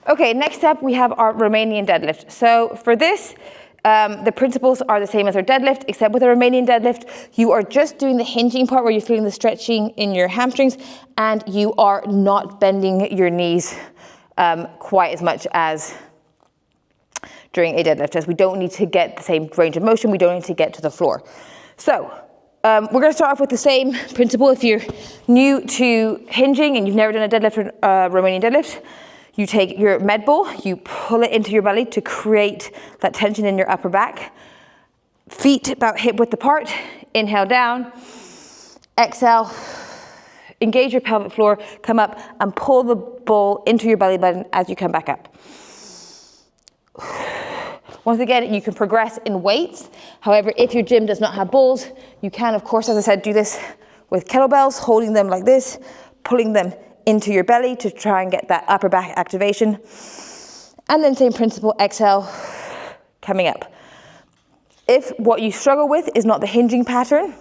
Okay, next up we have our Romanian deadlift. So for this, the principles are the same as our deadlift, except with a Romanian deadlift, you are just doing the hinging part where you're feeling the stretching in your hamstrings, and you are not bending your knees quite as much as during a deadlift, as we don't need to get the same range of motion, we don't need to get to the floor. So we're going to start off with the same principle. If you're new to hinging and you've never done a deadlift or Romanian deadlift, you take your med ball, you pull it into your belly to create that tension in your upper back. Feet about hip width apart, inhale down, exhale, engage your pelvic floor, come up and pull the ball into your belly button as you come back up. Once again, you can progress in weights. However, if your gym does not have balls, you can, of course, as I said, do this with kettlebells, holding them like this, pulling them into your belly to try and get that upper back activation. And then same principle, exhale, coming up. If what you struggle with is not the hinging pattern,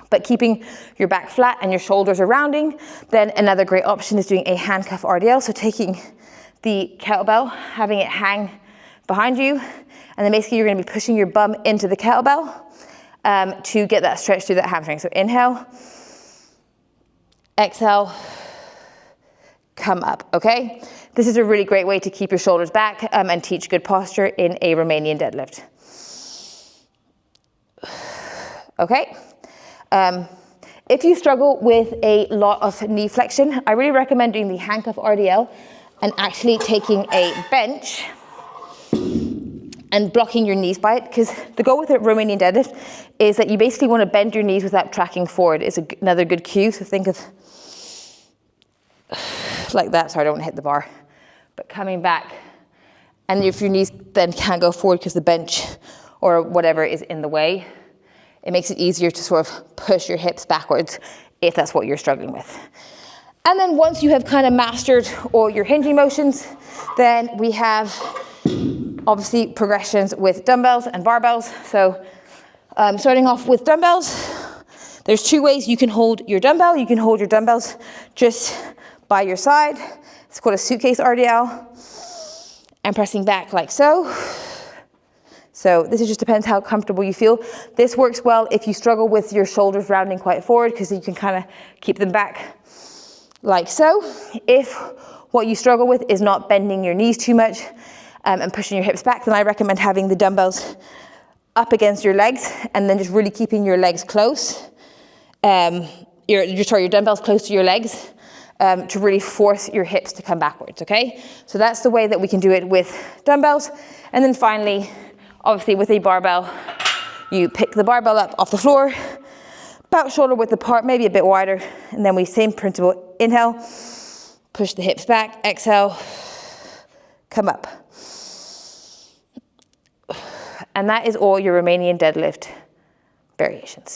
but keeping your back flat and your shoulders are rounding, then another great option is doing a handcuff RDL. So taking the kettlebell, having it hang behind you, and then basically you're going to be pushing your bum into the kettlebell to get that stretch through that hamstring. So inhale, exhale, come up, okay? This is a really great way to keep your shoulders back and teach good posture in a Romanian deadlift. Okay? If you struggle with a lot of knee flexion, I really recommend doing the handcuff RDL and actually taking a bench and blocking your knees by it, because the goal with a Romanian deadlift is that you basically want to bend your knees without tracking forward. It's another good cue, so think of like that. Sorry, I don't want to hit the bar, but coming back. And if your knees then can't go forward because the bench or whatever is in the way, it makes it easier to sort of push your hips backwards if that's what you're struggling with. And then once you have kind of mastered all your hinging motions, then we have obviously progressions with dumbbells and barbells. So starting off with dumbbells, there's two ways you can hold your dumbbell. You can hold your dumbbells just by your side. It's called a suitcase RDL. And pressing back like so. So this just depends how comfortable you feel. This works well if you struggle with your shoulders rounding quite forward, because you can kind of keep them back like so. If what you struggle with is not bending your knees too much and pushing your hips back, then I recommend having the dumbbells up against your legs and then just really keeping your legs close. Your dumbbells close to your legs to really force your hips to come backwards, okay? So that's the way that we can do it with dumbbells. And then finally, obviously with a barbell, you pick the barbell up off the floor, about shoulder width apart, maybe a bit wider, and then same principle, inhale, push the hips back, exhale, come up. And that is all your Romanian deadlift variations.